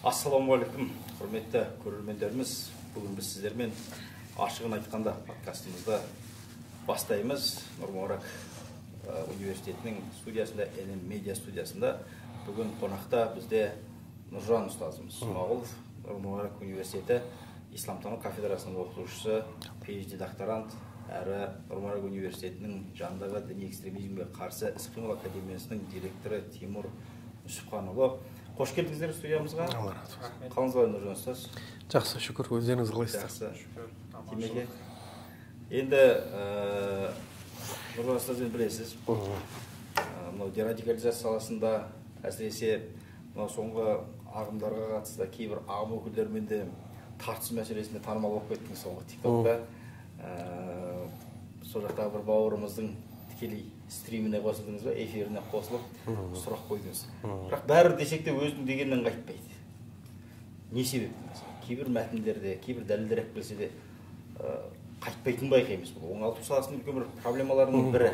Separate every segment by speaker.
Speaker 1: Ассалаумағалейкум, құрметті көрермендеріміз. Бүгін біз сіздермен ашығын айтқанда подкастымызды бастаймыз. Нұр Мүбарак университетінің студиясында, НМ медиа студиясында. Бүгін қонақта бізде Нұржан ұстазымыз. Смағұлов, Нұр Мүбарак университеті исламтану кафедрасының оқытушысы, PhD докторант, әрі Нұр Мүбарак университетінің жанындағы діни экстремизмге қарсы іс-қимыл академиясының директоры Тимур Нүсіпханұлы. Қош келдіңіздер студиямызға. Қалыңыз қалай Нұржан ұстаз?
Speaker 2: Жақсы, шүкір. Өздеріңіз қалайсыздар?
Speaker 1: Жақсы. Демеке. Енді Нұржан ұстаз білесіз, мынау дерадикализация саласында әсіресе соңғы ағымдарға қатысты кейбір ағым өкілдерімен де тартыс мәселесінде танымал болып кеттің соңғы тиктокта. Сол жақтағы бір бауырымыздың тікелей стриміне қосылдыңыз ба, эфиріне қосылып сұрақ қойдыңыз. Бірақ бәрі десек те өзінің дегеннен қайтпайды. Не себепті mesela? Кейбір мәтіндерде, кейбір дәлелдер келсе де қайтпайтын байқаймыз. Бұл оңалту саласының үлкен бір проблемаларының бірі.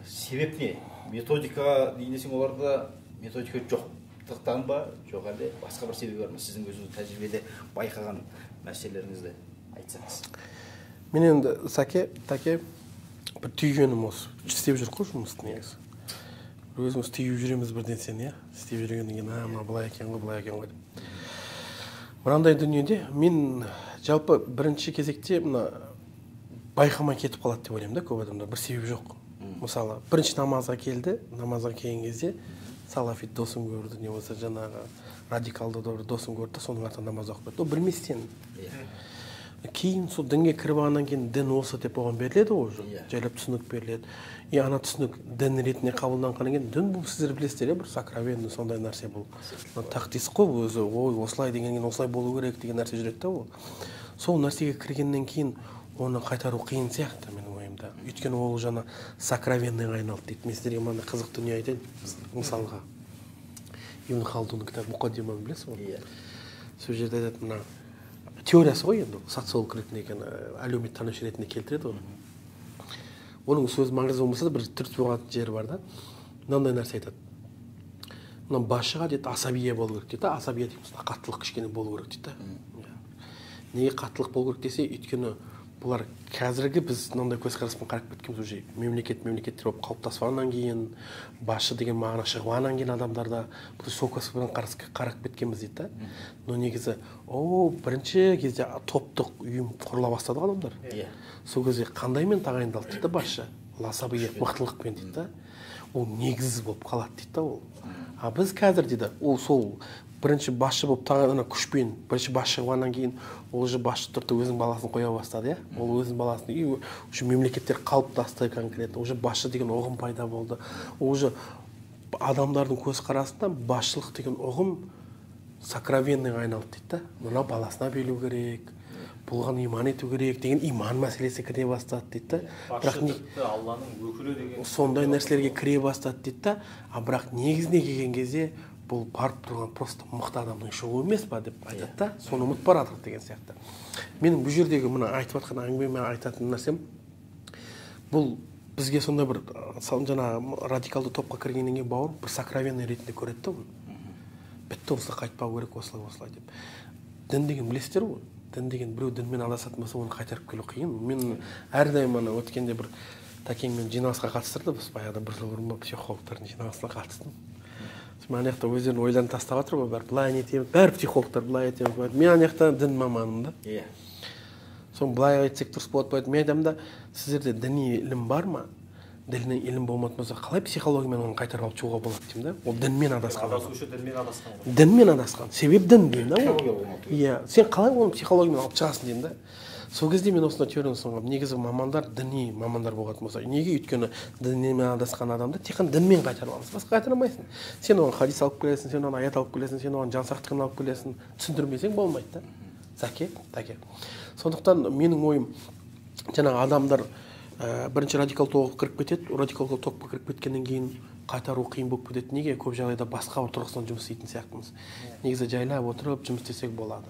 Speaker 1: Себеп не? Методика дейінесің, оларда методика жоқтықтан ба, жоқ әлде басқа бір себебі бар ма? Сіздің өзіңіз тәжірибеде байқаған мәселелеріңізді айтсаңыз.
Speaker 2: Мен енді Таке бір түйгенім осы. Істеп жүр қой жұмысты негізі. Өзіміз түйіп жүреміз бірден сен, істеп жүргеннен кейін, мына былай екен ғой деп. Мынандай дүниеде мен жалпы бірінші кезекте мына байқамай кетіп қалады деп ойлаймын да, көп адамдар. Бір себеп жоқ. Мысалы, бірінші намазға келді, намазға келген кезде салафит досым көрді, не болса жаңағы радикалды досым көрді, соның артынан намаз оқып кетті. Ол білместен. Кейін сол дінге кіріп алғаннан кейін дін осы деп оған беріледі ғой, жайлап түсінік беріледі. Ана түсінік дін ретінде қабылданғаннан кейін дін бұл сіздер білесіздер, бір сакравенный сондай нәрсе бұл. Тақтис қой өзі, ой осылай деген кейін осылай болу керек деген нәрсе жүреді да ол. Сол нәрсеге кіргеннен кейін оны қайтару қиын сияқты менің ойымда. Өйткені ол жаңа сакравенныйға айналды дейді. Мен сіздерге мынандай қызық дүние айтайын. Мысалға Ибн Халдунның кітабы Мұқаддиманы білесіз ғой? Сол жерде айтады, мына теориясы ғой енді, социолог ретінде екен, әлеуметтанушы ретінде келтіреді оны. Оның сөз маңызды болмаса да бір түртіп болған жері бар да. Мынандай нәрсе айтады. Мына басшыға дейді асабия болу керек дейді. Асабия дейміз, қаттылық кішкене болу керек дейді. Неге қаттылық болу керек десе, өйткені бұлар қазіргі біз мынандай көзқараспен қарап кеткенбіз уже мемлекеттер болып қалыптасқаннан кейін, басшы деген мағына шығғаннан кейін адамдарда бұл сол көзқараспен қарап кеткенбіз дейді. Но негізі, бірінші кезде топтық ұйым құрыла бастады адамдар. Сол кезде қандаймен тағайындалды дейді басшы? Асабия мықтылықпен дейді. Ол негізсіз болып қалады дейді ол. А біз қазір дейді, ол сол бірінші басшы болып тағайындалған күшпен, бірінші басшы болғаннан кейін ол уже басшы тұрды өзінің баласын қоя бастады, ол өзінің баласын уже мемлекеттер қалыптасты конкретно, уже басшы деген ұғым пайда болды. Уже адамдардың көзқарасында басшылық деген ұғым сакравенныйға айналды дейді. Мына баласына билеу керек, бұған иман ету керек деген иман мәселесі кіре бастады дейді.
Speaker 1: Басшы тіпті Алланың өкілі деген
Speaker 2: сондай нәрселерге кіре бастады дейді. Бірақ негізіне келген кезде бұл барып тұрған просто мықты адамның шығуы емес па деп айтады да, соны ұмытып барадық деген сияқты. Менің бұл жердегі мына айтып жатқан әңгімеме айтатын нәрсем, бұл бізге сонда бір жаңа радикалды топқа кіргеннен кейін бауыр бір сакравенный ретінде көреді да оны. Бітті осылай қайтпау керек, осылай деп. Дін деген білесіздер ғой, дін деген біреу дінмен адасатын болса оны қайтарып келу қиын. Мен әрдайым ана өткенде бір тәкеңмен жиналысқа қатыстырды, біз баяғыда бір жыл бұрын психологтардың жиналысына қатыстым. Мен ана жақта өздерін ойланып тастап жатыр ғой, былай нетеміз, бәрі психологтар былай етеміз. Мен ана жақта дін маманымын да. Соны былай айтсек дұрыс болады. Мен айтамын да, сіздерде діни ілім бар ма? Діни ілім болмайтын болса, қалай психологиямен оны қайтарып алып шығуға болады деймін да? Ол дінмен адасқан.
Speaker 1: Адасушы дінмен адасқан ғой.
Speaker 2: Дінмен адасқан. Себеп дін деймін да. Сен қалай оны психологиямен алып шығасың деймін да? Сол кезде мен осында теорияны ұсынғам. Негізі мамандар діни мамандар болатын болса, неге? Өйткені дінмен адасқан адамды тек қана дінмен қайтарып аламыз. Басқа қайтара алмайсың. Сен оған хадис алып келесің, сен оған аят алып келесің, сен оған жан сақтығын алып келесің, түсіндірмесең болмайды да. Таке. Сондықтан менің ойым, жаңағы адамдар бірінші радикал топқа кіріп кетеді, радикал топқа кіріп кеткеннен кейін қайтару қиын болып кетеді. Неге? Көп жағдайда басқа бір тұрғысынан жұмыс істейтін сияқтымыз. Негізі жайлап отырып жұмыс істесек болады.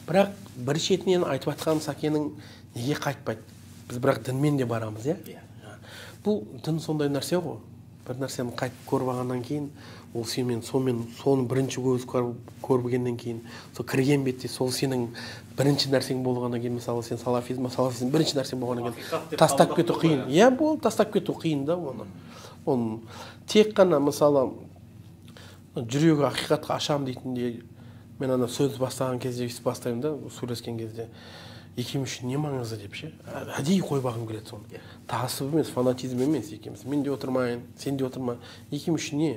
Speaker 2: Бірақ бір шетінен айтып жатқан Сәкенің неге қайтпайды? Біз бірақ дінмен де барамыз, Бұл дін сондай нәрсе ғой. бір нәрсені қайтып көріп алғаннан кейін ол сенімен соны бірінші көз көргеннен кейін сол кірген бетте сол сенің бірінші нәрсең болғаннан кейін мысалы сен салафизм бірінші нәрсең болғаннан кейін тастап кету қиын. Иә, бұл тастап кету қиын да оны тек қана мысалы жүрегі ақиқатқа ашам дейтіндей мен ана сөз бастаған кезде өйстіп бастаймын да сөйлескен кезде екеуміз үшін не маңызды деп ше әдейі қойбағым келеді соны. Тағасып емес, фанатизм емес екеуміз. Мен де отырмайын, сен де отырма. Екеуміз үшін не?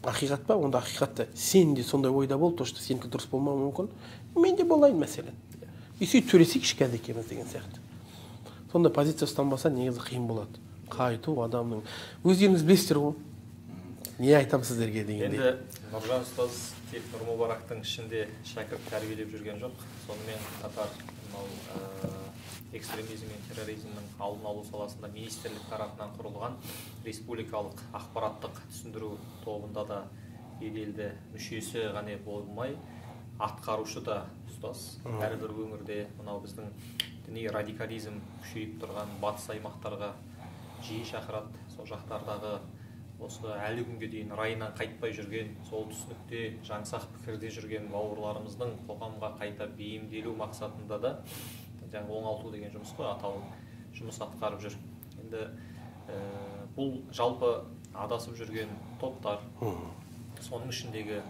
Speaker 2: Ақиқат па? Онда ақиқатта сен де сондай ойда бол, то что сенікі дұрыс болмауы мүмкін. Мен де болайын мәселен. И сөйтіп сөйлесейік ішкәді екеуміз деген сияқты. Сонда позиция ұстанбаса негізі қиын болады. Қайту адамның өздеріңіз білесіздер ғой. Не айтамын сіздерге дегенде.
Speaker 3: Енді Нұржан ұстаз тек Нұрмұбарактың ішінде шәкірт тәрбиелеп жүрген жоқ. Сонымен қатар экстремизм мен терроризмнің алдын алу саласында министрлік тарапынан құрылған республикалық ақпараттық түсіндіру тобында да беделді мүшесі ғана болмай, атқарушы да ұстаз. Әрбір өңірде мынау біздің діни радикализм күшейіп тұрған батыс аймақтарға жиі шақырады. Сол жақтардағы осы әлі күнге дейін райынан қайтпай жүрген, сол түсінікте жаңсақ пікірде жүрген бауырларымыздың қоғамға қайта бейімделу мақсатында да жаңа оңалту деген жұмыс қой, аталып жұмыс атқарып жүр. Енді бұл жалпы адасып жүрген топтар, соның ішіндегі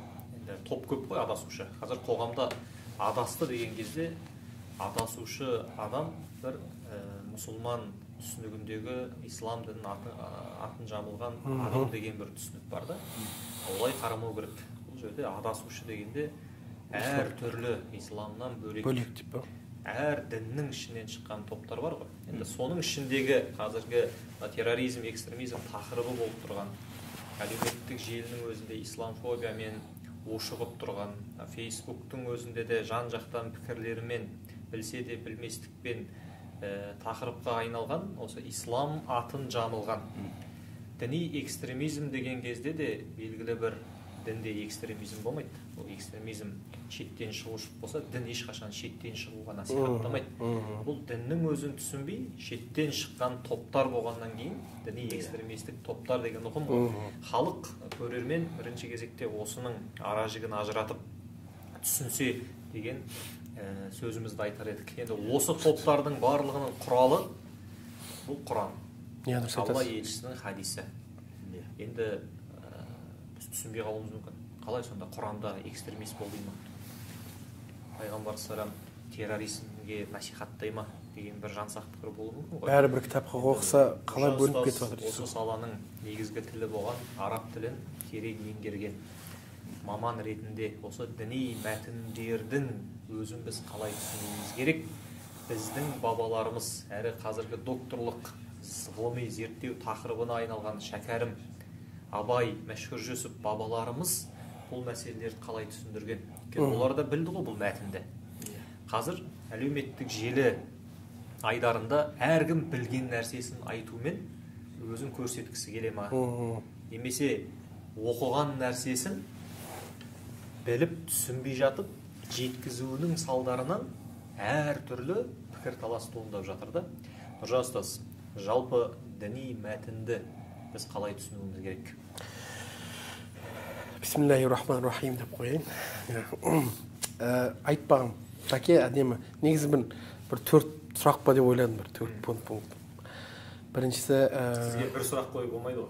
Speaker 3: топ көп қой адасушы. Қазір қоғамда адасты деген кезде адасушы адам бір мұсылман түсінігіндегі ислам дінінің атын жамылған адам деген бір түсінік бар да. Олай қарамау керек. Бұл жерде адасушы дегенде әр түрлі исламнан бөлек
Speaker 2: деп па?
Speaker 3: Әр діннің ішінен шыққан топтар бар ғой. Енді соның ішіндегі қазіргі терроризм, экстремизм тақырыбы болып тұрған, әлеуметтік желінің өзінде исламфобиямен ушығып тұрған, Фейсбуктың өзінде де жан-жақтан пікірлерімен, білсе де білместікпен тақырыпқа айналған, осы ислам атын жамылған діни экстремизм деген кезде де белгілі бір дінде экстремизм болмайды. Ол экстремизм шеттен шығу болса, дін ешқашан шеттен шығуға насихаттамайды. Бұл діннің өзін түсінбей, шеттен шыққан топтар болғаннан кейін діни экстремистік топтар деген ұғым ғой. Халық, көрермен бірінші кезекте осының аражігін ажыратып түсінсе деген сөзімізді айтар едік. Енді осы топтардың барлығының құралы бұл Құран. Алла елшісінің хадисі. Енді біз түсінбей қалуымыз мүмкін. Қалай сонда Құранда экстремист болды ма? Пайғамбар салам терроризмге насихаттай ма деген бір жансақ пікір болуы мүмкін ғой.
Speaker 2: Бәрібір кітапқа оқыса қалай бөлініп кетіп жатыр?
Speaker 3: Осы саланың негізгі тілі болған араб тілін терең меңгерген маман ретінде осы діни мәтіндердің өзін біз қалай түсінуіміз керек? Біздің бабаларымыз әрі қазіргі докторлық ғылыми зерттеу тақырыбына айналған Шәкәрім, Абай, Мәшһүр Жүсіп бабаларымыз бұл мәселелерді қалай түсіндірген? Олар да білді ғой бұл мәтінді. Қазір әлеуметтік желі айдарында әркім білген нәрсесін айтумен өзін көрсеткісі келе ма? Немесе оқыған нәрсесін біліп түсінбей жатып жеткізуінің салдарынан әр түрлі пікір талас туындап жатыр да. Нұржан ұстаз, жалпы діни мәтінді біз қалай түсінуіміз керек?
Speaker 2: Бисмиллахир-рахманир-рахим деп қояйын. Айтпағым, таке әдемі. Негізі бір 4 сұрақ па деп ойладым, бір 4 пункт. Біріншісі...
Speaker 3: Сізге бір сұрақ қойып болмайды ғой,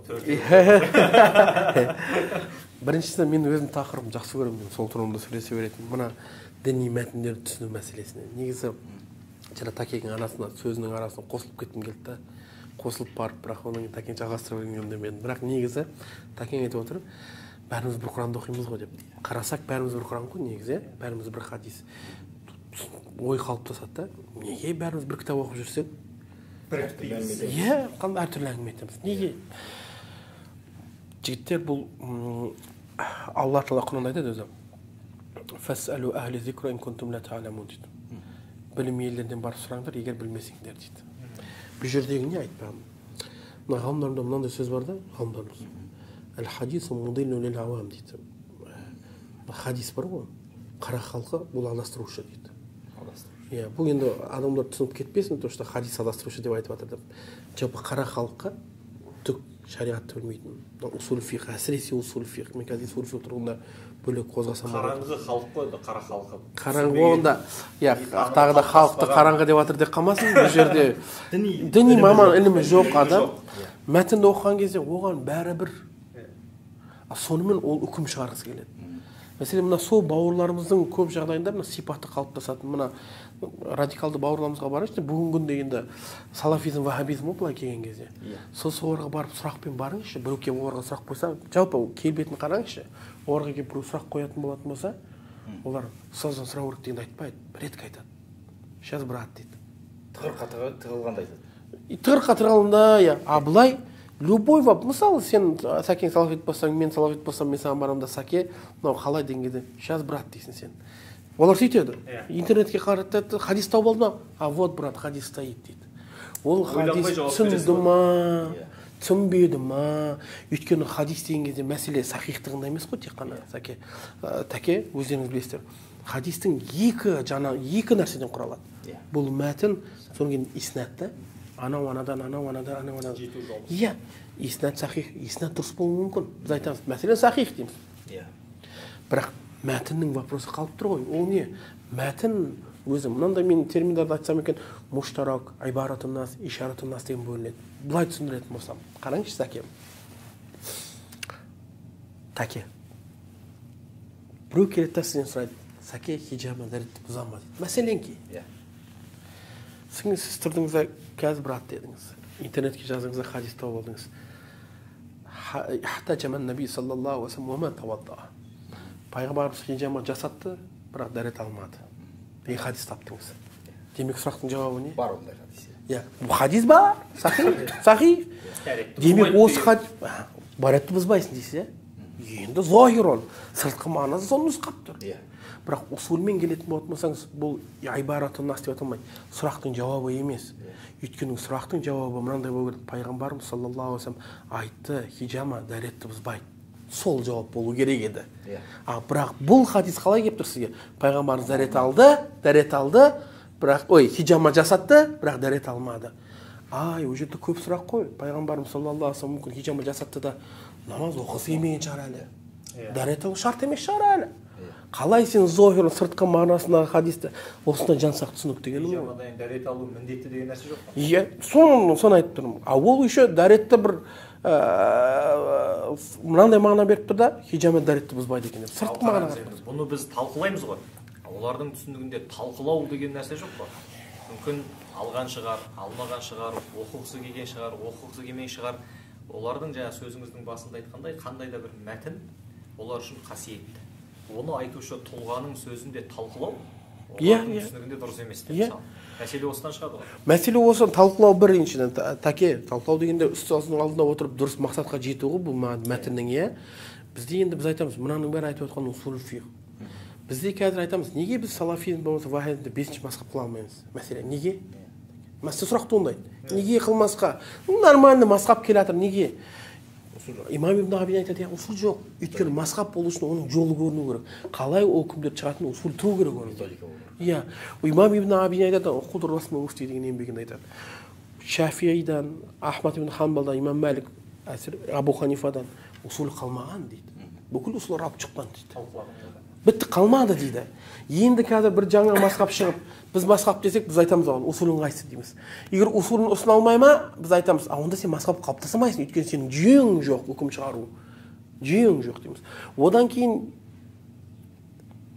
Speaker 3: 4.
Speaker 2: Біріншісі мен өзім тақырыбым жақсы көремін, сол туралы сөйлесе беретін. Мына діни мәтіндерді түсіну мәселесіне. Негізі Такенің сөзінің арасына қосылып кеткім келді. Қосылып барып, бірақ оның Такен жалғастырып бергенде мен. Бірақ негізі Такен айтып отыр, бәріміз бір Құранды оқимыз ғой деп. Қарасақ бәріміз бір Құран ғой негізі, бәріміз бір хадис. Ой қалыптасады да. Неге бәріміз бір кітап оқып жүрсек? Иә, қандай әртүрлі әңгіме айтамыз. Неге? Жігіттер бұл Алла Тағала Құранда айтады өзі. Фасалу ахли зикра ин кунтум ла та'ламун дейді. Білім иелерінен барып сұраңдар, егер білмесеңдер дейді. Бұл жердегі не айтпағым? Мына ғалымдарында мынандай сөз бар да, ғалымдарымыз. Әл-хадису мудиллу лил ауам дейді. Хадис бар ғой, қара халқы бұл адастырушы дейді. Иә, бұл енді адамдар түсініп кетпесін, то что хадис адастырушы деп айтып жатыр деп. Жалпы қара халыққа түк шариғатты білмейтін, усул фиқ, әсіресе усул фиқ. Мен қазір усул фиқ тұрғанда бөлек қозғасам.
Speaker 3: Қараңғы халық қой, қара халқы.
Speaker 2: Қараңғы болғанда, иә, тағы да халықты қараңғы деп жатыр деп қалмасын. Бұл жерде діни маман ілімі жоқ адам. Мәтінді оқыған кезде оған бәрібір. Сонымен ол үкім шығарғысы келеді. Мәселен, мына сол бауырларымыздың көп жағдайында мына сипаты қалыптасатын. Мына радикалды бауырларымызға барыңызшы, бүгінгі күнде енді салафизм, вахабизм былай келген кезде. Соларға барып сұрақпен барыңызшы, біреу келіп оларға сұрақ қойса, жалпы келбетін қараңызшы. Оларға келіп біреу сұрақ қоятын болатын болса, олар ұстаздан сұрау керек дегенді айтпайды, бір рет айтады. Сейчас брат дейді.
Speaker 1: Тығылғанда айтады.
Speaker 2: Тығырыққа тығылғанда, иә. А былай любой вопрос, мысалы, сен Сәкең салафит болсаң, мен салафит болсам, мен саған барамын да, Сәке, мынау қалай деген кезде, сейчас брат дейсің сен. Олар сөйтеді. Интернетке қаратады, хадис тауып алды ма? А вот брат, хадис стоит дейді. Ол хадис түсінді ма, түсінбеді ма? Өйткені хадис деген кезде мәселе сахихтығында емес қой, тек қана Сәке. Тәке, өздеріңіз білесіздер. Хадистің екі нәрседен құралады. Бұл мәтін, содан кейін иснатты. Анадан. Иә, иснат сахих, иснат дұрыс болуы мүмкін. Біз айтамыз, мәселен сахих дейміз. Бірақ мәтіннің вопросы қалып тұр ғой. Ол не? Мәтін өзі, мынандай мен терминдарды айтсам екен, муштарак, айбаратун нас, ишаратун нас деген бөлінеді. Бұлай түсіндіретін болсам. Қараңызшы, Сәке. Тәке. Біреу келеді да сізден сұрайды, Сәке хиджабын дәретті бұза ма дейді. Мәселен ке. Сіз тұрдыңыз, қазір брат дедіңіз. Интернетке жазыңыз, хадис тауып алдыңыз. Хатта жаман Наби саллаллаху алейхи ва саллям тавадда. Пайғамбарымыз хиджама жасатты, бірақ дәрет алмады. Деген хадис таптыңыз. Демек сұрақтың жауабы не?
Speaker 1: Бар ондай хадис.
Speaker 2: Иә, бұл хадис бар, сахих. Демек осы хадис баретті бұзбайсың дейсіз, иә? Енді зохир ол, сыртқы мағынасы соны нұсқап тұр. Бірақ усулмен келетін болатын болсаңыз, бұл айбаратун нас деп аталмайды. Сұрақтың жауабы емес. Өйткені сұрақтың жауабы мынандай болу керек. Пайғамбарымыз саллаллаху алейхи ва саллям айтты, хиджама дәретті бұзбайды. Сол жауап болу керек еді. Бірақ бұл хадис қалай келіп тұр сізге? Пайғамбарымыз дәрет алды, бірақ хиджама жасатты, бірақ дәрет алмады. Ол жерде көп сұрақ қой. Пайғамбарымыз саллаллаху алейхи ва саллям мүмкін хиджама жасатты да намаз оқысы келмеген шығар әлі. Дәрет алу шарт емес шығар әлі. Қалай сен зохир сыртқы мағынасындағы хадисті осындай жансақ түсінік деген ғой.
Speaker 3: Хиджамадан дәрет алу міндетті деген нәрсе жоқ па?
Speaker 2: Иә, соны айтып тұрмын. Ол еще дәретті бір мынандай мағына беріп тұр да, хиджама дәретті бұзбайды екен. Сыртқы мағына.
Speaker 3: Бұны біз талқылаймыз ғой. Олардың түсінігінде талқылау деген нәрсе жоқ па? Мүмкін алған шығар, алмаған шығар, оқығысы келген шығар, оқығысы келмеген шығар. Олардың жаңа сөзіңіздің басында айтқандай, қандай да бір мәтін олар үшін қасиетті. Оны айтушы тұлғаның сөзінде талқылау, олардың түсінігінде дұрыс емес деп мысалы. Мәселе осыдан шығады ғой.
Speaker 2: Мәселе осыдан талқылау біріншіден. Тәке, талқылау дегенде үстазының алдында отырып дұрыс мақсатқа жету ғой бұл мәтіннің, иә. Бізде енді біз айтамыз, мынаның бәрі айтып отқан усул фиқ. Бізде қазір айтамыз, неге біз салафизм болмаса вахабизмді 5-ші мазхаб қыла алмаймыз? Мәселе, неге? Мәселе сұрақ туындайды. Неге қылмасқа? Нормальный мазхаб келе жатыр, неге? Имам ибн Абин айтады, усул жоқ. Өйткені мазхаб болу үшін оның жолы көріну керек. Қалай ол үкімдер шығатын усул тұру керек оның. Иә. Имам ибн Абин айтады, Құдыр Расмы Муфти деген еңбегін айтады. Шафиидан, Ахмад ибн Ханбалдан, Имам Малик, Абу Ханифадан усул қалмаған дейді. Бүкіл усулар алып шыққан дейді. Бітті қалмады дейді. Енді қазір бір жаңа мазхаб шығып, біз мазхаб десек, біз айтамыз оған, усулың қайсы дейміз. Егер усулын ұсына алмай ма, біз айтамыз, онда сен мазхаб қалыптасамайсың, өйткені сенің жүйең жоқ, үкім шығару. Жүйең жоқ дейміз. Одан кейін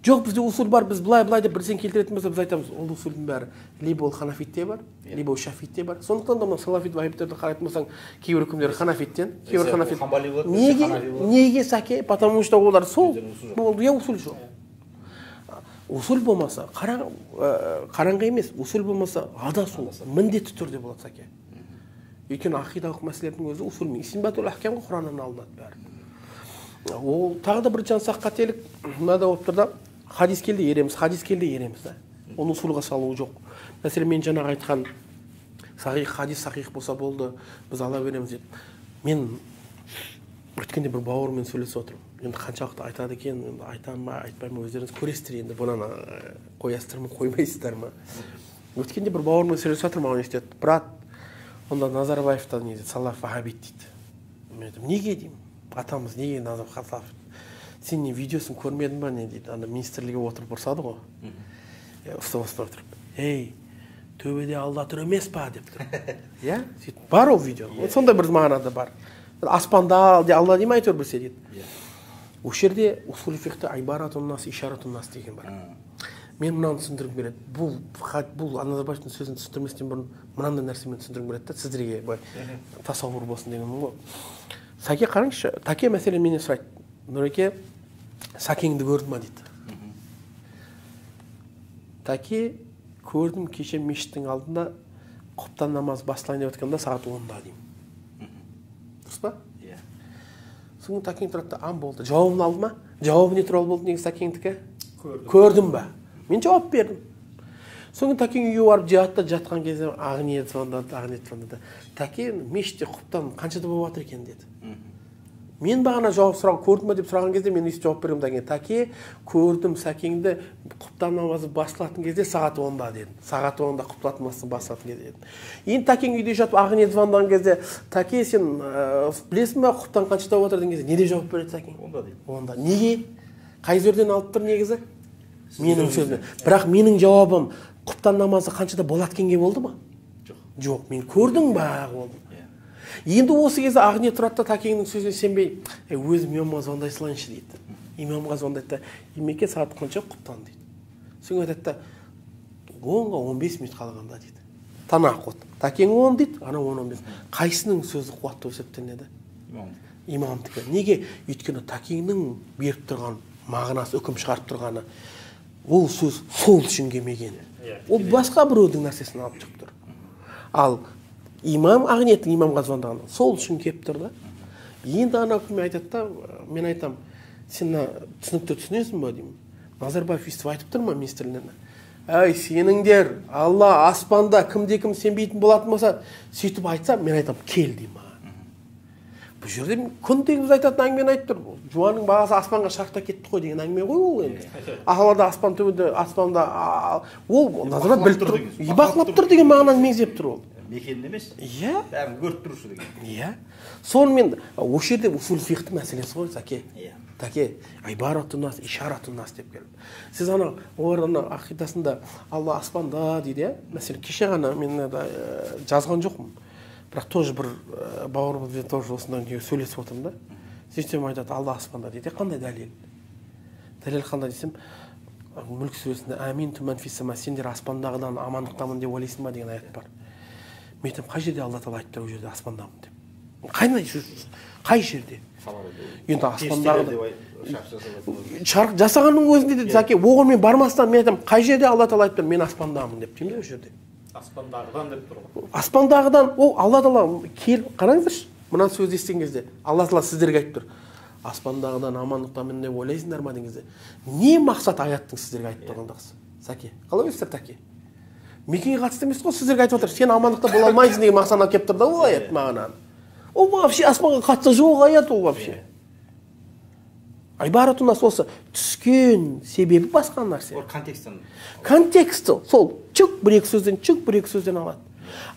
Speaker 2: жоқ, бізде усул бар, біз былай деп бірден келтіретін болса, біз айтамыз, ол усулдың бәрі либо ол ханафитте бар, либо ол шафитте бар. Сондықтан да мына салафит вахабиттерді қарайтын болсаң, кейбір үкімдер ханафиттен, кейбір ханафит. Неге Сәке? Потому что олар сол болды, я усул жоқ. Усул болмаса, қараңғы емес, усул болмаса адасу міндетті түрде болады Сәке. Өйткені ақидалық мәселелердің өзі усулмен исимбатул ахкамға Құраннан алынады бәрі. Ол тағы да бір жансақ қателік мынада болып тұр да, хадис келді ереміз да. Оны усулға салу жоқ. Мәселен мен жаңағы айтқан хадис сахих болса болды, біз ала береміз деді. Мен өткенде бір бауырмен сөйлесіп отырмын. Енді қаншалықты айтады екен, айтам ма, айтпай ма, өздеріңіз көресіздер енді, бұнан қоясыздар ма, қоймайсыздар ма. Өткенде бір бауырмен сөйлесіп отырмын, маған естеді, брат, онда Назарбаевтан салаф вахабит дейді. Мен айтамын, неге деймін? Атамыз неге Назым Хасанов? Сен не видеосын көрмедің ба не дейді? Ана министрлікке отырып ұрсады ғой. Ұстап отырып. Ей, төбеде Алла тұр емес па деп тұр. Иә? Бар ол видео. Сондай бір мағынада бар. Аспанда Алла дейме айтыр білсе дейді. Осы жерде усул фиқта айбаратун нас, ишаратун нас деген бар. Мен мынаны түсіндіргім келеді. Бұл Назарбаевтың сөзін түсіндірместен бұрын мынандай нәрсемен түсіндіргім келеді да, сіздерге былай тасаввур болсын дегенім ғой. Сәке қараңызшы, Тәке мәселен менен сұрайды. Нұреке, Сәкеңді көрді ма дейді. Тәке, көрдім кеше мешіттің алдында құптан намаз басталайын деп өткенде сағат 10-да деймін. Дұрыс па?
Speaker 1: Иә.
Speaker 2: Соң Тәкең тұрады, ан болды. Жауабын алды ма? Жауабы не туралы болды негізі Тәкеңдікі? Көрдім ба? Мен жауап бердім. Соң Тәкең үйге барып жатқан кезде Ағниет звондады. Тәке, мешітте құптан қаншада болып жатыр екен деді. Мен бағана жауап сұраған, көрдім ба деп сұраған кезде мен өйстіп жауап бердім Тәкең. Тәке, көрдім Сәкеңді құптан намазы басталатын кезде сағат 10-да дедім. Сағат 10-да құптан намазы басталатын кезде дедім. Енді Тәкең үйде жатып Ағниет звондаған кезде, Тәке, сен білесің ба құптан қаншада болып жатыр деген кезде не деп жауап береді Тәкең?
Speaker 1: 10-да дейді.
Speaker 2: 10-да. Неге? Қай жерден алып тұр негізі? Менің сөзімнен. Бірақ менің жауабым құптан намазы қаншада болады екенге болды ма? Жоқ, мен көрдің ба болдым. Енді осы кезде Ағниет тұрады да Тәкеңнің сөзіне сенбей, өзім имамға звондай салайыншы дейді. Имамға звондайды да, имеке сағат қанша құптан дейді. Соң айтады да, 10-ға 15 минут қалғанда дейді. Тана қот. Тәкең 10 дейді, ана 10-15. Қайсының сөзі қуатты есептенеді? Имамдікі. Неге? Өйткені Тәкеңнің беріп тұрған мағынасы, үкім шығарып тұрғаны, ол сөз сол үшін келмеген. Ол басқа біреудің нәрсесін алып шығып тұр. Ал имам Ағниеттің имамға звондағаны сол үшін келіп тұр да. Енді ана үкім айтады да, мен айтам, сен түсінікті түсінесің ба деймін. Назарбаев өйстіп айтып тұр ма министрлеріне? Әй, сеніңдер, Алла аспанда кімде-кім сенбейтін болатын болса, сөйтіп айтса, мен айтам, кел деймін. Бұл жерде күндегі біз айтатын әңгімені айтып тұр. Жуанның бағасы аспанға шарықта кетті қой деген әңгіме ғой ол енді. Ақалада аспан төбеде, аспанда ол Назарбаев біліп тұр. Бақылап тұр деген мағынаны меңзеп тұр ол.
Speaker 1: Мекенін емес?
Speaker 2: Иә.
Speaker 1: Бәрін көріп тұрушы деген.
Speaker 2: Иә. Сонымен осы жерде усул фиқх мәселесі ғой, Тәке. Тәке, айбаратун нас, ишаратун нас деп келіп. Сіз ана олардың ақидасында Алла аспанда дейді, мәселен кеше ғана мен жазған жоқпын. Бірақ тоже бір бауырымызбен тоже осындай сөйлесіп отырмын да. Сөйтсем айтады, Алла аспанда дейді. Қандай дәлел? Дәлел қандай десем, Мүлк сүресінде әмин түмән фиссама, сендер аспандағыдан амандықтамын деп ойлайсың ба деген аят бар. Мен айтамын, қай жерде Алла тағала айтты ол жерде аспандамын деп. Қай жерде? Енді аспандағы шарқ жасағанның өзінде де Сәке, оғымен бармастан мен айтамын, қай жерде Алла тағала айтты мен аспандамын деп деймін ол жерде.
Speaker 3: Аспандағыдан деп тұр ғой.
Speaker 2: Аспандағыдан ол Алла тағала келіп қараңыздаршы, мына сөзді естіген кезде Алла тағала сіздерге айтып тұр. Аспандағыдан амандықтамын деп ойлайсыңдар ма деген кезде, не мақсат аяттың сіздерге айтып тұрғандығысы? Сәке, қалай ойлайсыздар Тәке? Мекенге қатысты емес қой, сіздерге айтып отыр, сен амандықта бола алмайсың деген мақсатына келіп тұр да ол аят мағынаны. Ол вообще аспанға қатысы жоқ аят ол вообще. Айбаратун нас осы түскен себебі басқа нәрсе.
Speaker 1: Ол контекстен.
Speaker 2: Контексті сол чүк бір-екі сөзден алады.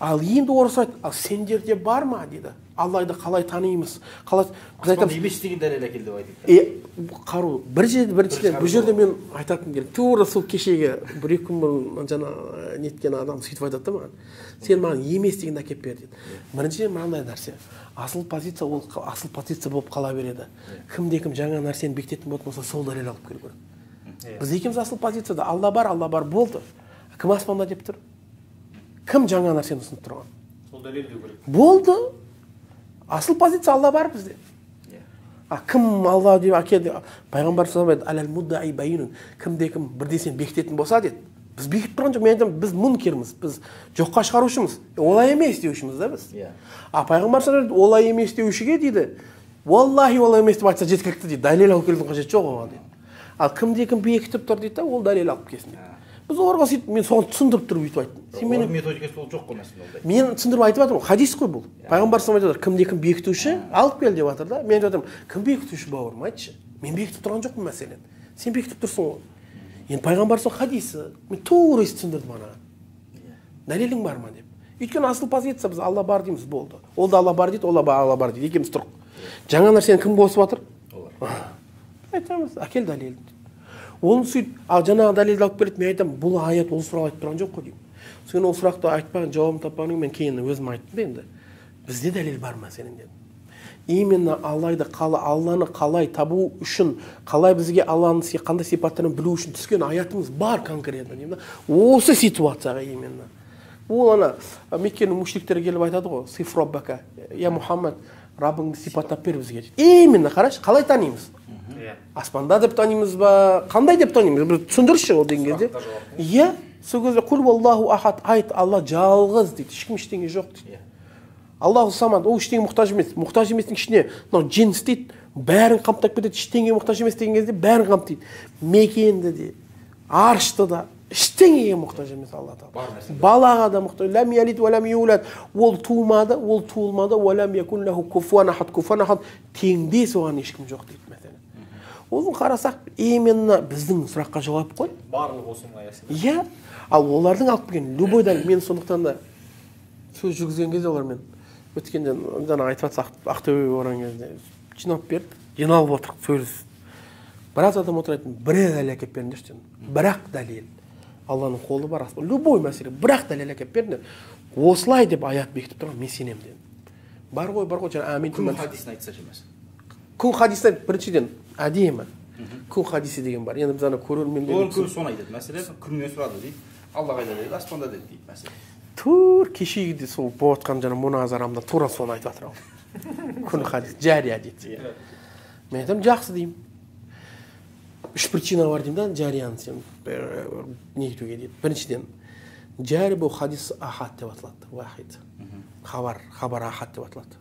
Speaker 2: Ал енді орыс айтты, ал сендерде бар ма дейді. Аллайды қалай танимыз? Қалай біз айтамыз
Speaker 1: емес деген дәлел әкелді деп айтады.
Speaker 2: Қару біріншіден бұл жерде мен айтатым керек. Тура сол кешеге бір-екі күн бұрын жаңа неткен адам сөйтіп айтады да маған. Сен маған емес деген әкеп бер дейді. Біріншіден мынандай нәрсе. Асыл позиция ол асыл позиция болып қала береді. Кімде-кім жаңа нәрсені бекітетін болса, сол дәлел алып келу керек. Біз екеуміз асыл позицияда Алла бар болды. Кім аспанда деп тұр? Кім жаңа нәрсені ұсынып тұрған?
Speaker 3: Сол дәлелдеу керек.
Speaker 2: Болды. Асыл позиция Алла бар бізде. Кім Алла деп әкелді? Пайғамбар саллаллаху алейхи ва саллям кімде-кім бірдесен бекітетін болса деді. Біз бекітіп тұрған жоқ, мен айтамын, біз мұнкерміз, біз жоққа шығарушымыз. Олай емес деушіміз да біз. Пайғамбар саллаллаху алейхи олай емес деушіге дейді, уаллахи олай емес деп айтса жеткілікті дейді. Дәлел алып келудің қажеті жоқ оған дейді. Ал кімде-кім бекітіп тұр дейді, ол дәлел алып келсін дейді. Біз оларға сөйтіп, мен соны түсіндіріп тұрып өйтіп айттым.
Speaker 1: Олардың методикасы ол жоқ қой мәселе ондай.
Speaker 2: Мен түсіндіріп айтып жатырмын, хадис қой бұл. Пайғамбар саллаллаху алейхи кімде-кім бекітуші алып кел деп жатыр да. Мен айтып жатырмын, кім бекітуші бауырым, айтшы. Мен бекітіп тұрған жоқпын мәселен. Сен бекітіп тұрсың ғой. Енді пайғамбар сол хадисі, мен тура түсіндірдім ана. Дәлелің бар ма деп. Өйткені асыл позиция біз Алла бар дейміз болды. Ол да Алла бар дейді, ол да Алла бар дейді. Екеуміз тұрық. Жаңа нәрсені кім қосып жатыр?
Speaker 1: Олар.
Speaker 2: Айтамыз, әкел дәлелді. Оны сөйт, ал жаңағы дәлелді алып келеді, мен айтамын, бұл аят ол сұрақ айтып тұрған жоқ қой деймін. Сен ол сұрақты айтпаған, жауабын таппағаннан кейін мен кейін өзім айттым да енді. Бізде дәлел бар ма сенің дедім. Именно Алланы қалай табу үшін, қалай бізге Алланың қандай сипаттарын білу үшін түскен аятымыз бар конкретно деймін да. Осы ситуацияға именно. Ол ана Меккенің мушриктері келіп айтады ғой, сиф роббака, я Мұхаммад, Раббыңды сипаттап бер бізге дейді. Именно қарашы, қалай танимыз? Аспанда деп танимыз ба, қандай деп танимыз? Бір түсіндірші ол деген кезде. Иә, сол кезде құл валлаху ахад, айт, Алла жалғыз дейді, ешкім ештеңе жоқ дейді. Аллаху самад, ол ештеңе мұқтаж емес. Мұқтаж еместің ішіне мынау жин істейді, бәрін қамтап кетеді, ештеңе мұқтаж емес деген кезде бәрін қамтиды. Мекенді де, аршты да, ештеңеге мұқтаж емес Алла Тағала. Балаға да мұқтаж. Ләм ялид ва ләм юлад. Ол туылмады, ол туылмады. Ва ләм якун лаху куфуан ахад. Куфуан ахад теңдес оған ешкім жоқ дейді мәселе. Оны қарасақ, именно біздің сұраққа жауап қой.
Speaker 3: Барлық осының аясы.
Speaker 2: Иә. Ал олардың алып келген любой дәлел, мен сондықтан да сөз жүргізген кезде олармен өткенде жаңа айтып жатсақ, Ақтөбеге барған кезде жинап берді, жиналып отырып сөйлесіп. Біраз адам отыратын, бір дәлел әкеліп беріңдерші. Бірақ дәлел. Алланың қолы бар, аспан. Любой мәселе, бірақ дәлел әкеліп беріңдер. Осылай деп аят бекітіп тұрған, мен сенемін дедім. Бар ғой, жаңа амин.
Speaker 1: Күн хадисін айтса жемес.
Speaker 2: Күн хадисі біріншіден әдемі. Күн хадисі деген бар. Енді біз ана көрермендер.
Speaker 1: Олар көбі соны айтады. Мәселен, күннен сұрады дейді. Алла қайда дейді, аспанда дейді мәселе.
Speaker 2: Тур кешегіде сол болып жатқан жаңа мұназарамда тура соны айтып жатыр ол. Күн хадис, жария дейді. Мен айтамын, жақсы деймін. Үш причина бар деймін да, жарияны сен не етуге дейді. Біріншіден, жари бұл хадис ахад деп аталады, уахид. Хабар ахад деп аталады.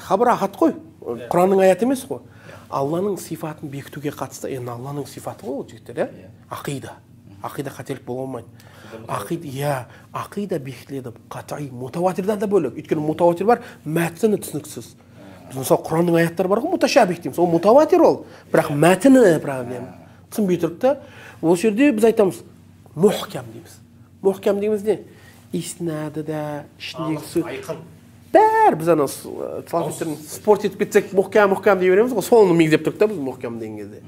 Speaker 2: Хабар ахад қой, Құранның аяты емес қой. Алланың сифатын бекітуге қатысты, енді Алланың сифаты ғой ол жігіттер, ақида. Ақида қателік бола алмайды. Ақида бекітіледі, қатай, мутаватирдан да бөлек. Өйткені мутаватир бар, мәтіні түсініксіз. Мысалы, Құранның аяттары бар ғой, муташабих дейміз. Ол мутаватир ол, бірақ мәтіні проблема. Түсінбей тұрып та, ол жерде біз айтамыз, мухкам дейміз. Мухкам дейміз не? Иснады да, ішіндегі сөз. Бәр біз ана спорт етіп кетсек, мухкам дей береміз ғой, соны мегзеп тұрып та біз мухкам деген кезде.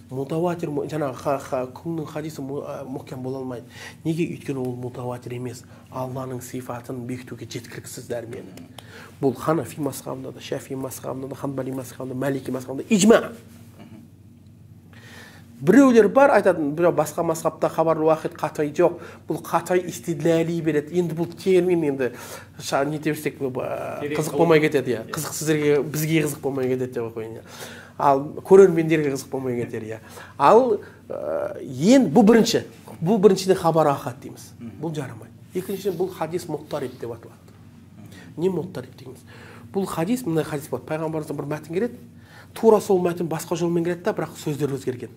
Speaker 2: Мутаватир, жаңағы күннің хадисі мухкам бола алмайды. Неге? Өйткені ол мутаватир емес, Алланың сифатын бекітуге жеткіліксіз дәрмені. Бұл Ханафи мазхабында да, Шафи мазхабында да, Ханбали мазхабында, Малики мазхабында ижма. Біреулер бар айтатын, басқа мазхабта хабар уахид қатай жоқ. Бұл қатай истидлали береді. Енді бұл термин енді не тебірсек қызық болмай кетеді. Қызық сіздерге, бізге қызық болмай кетеді деп қойын. Ал көрермендерге қызық болмай кетер. Ал енді бұл біріншіден хабар ахад дейміз. Бұл жарамайды. Екіншіден бұл хадис муттариб деп аталады. Не муттариб дейміз? Бұл хадис, мындай хадис болады. Пайғамбарымыздан бір мәтін келеді. Тура сол мәтін басқа жолмен келеді да, бірақ сөздер өзгерген.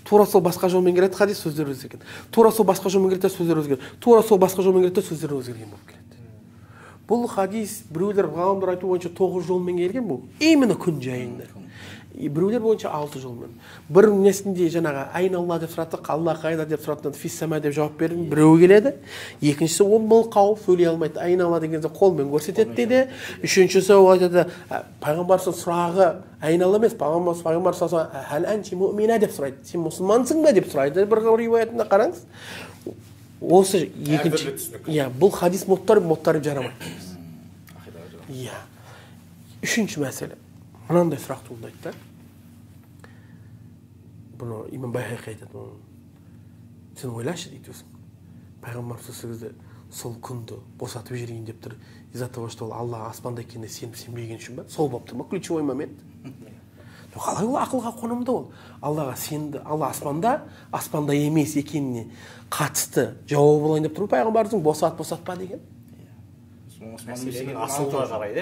Speaker 2: Тура сол басқа жолмен келеді хадис, сөздер өзгерген. Тура сол басқа жолмен келеді, сөздер өзгерген. Тура сол басқа жолмен келеді, сөздер өзгерген болып келеді. Бұл хадис біреулер ғалымдар айту бойынша 9 жолмен келген бұл. Именно күн жайында. Біреулер бойынша 6 жолмен. Бір несінде жаңағы айна Алла деп сұрады, Алла қайда деп сұрады, фиссама деп жауап берді. Біреу келеді. Екіншісі ол мылқау, сөйлей алмайды. Айна Алла дегенде қолмен көрсетеді дейді. Үшіншісі ол айтады, пайғамбардың сұрағы айна Алла емес, пайғамбар сұраса, "Хәл анти муъмина" деп сұрайды. Сен мұсылмансың ба деп сұрайды. Бір риуаятында қараңыз. Осы екінші. Иә, бұл хадис муттариб жарамайды. Иә. Үшінші мәселе. Мынандай сұрақ туындайды да. Бұны имам Байхақи айтады. Сен ойлашы дейді өзің. Пайғамбар сол кезде сол күнді босатып жіберейін деп тұр. Из-за того, что Алла аспанда екеніне сенбеген үшін ба? Сол болып тұр ма? Ключевой момент. Қалай ол ақылға қонымды ол? Аллаға сенді. Алла аспанда емес екеніне қатысты жауап болайын деп тұр. Пайғамбардың босатпа деген.
Speaker 3: Мәселенің асылына қарайды.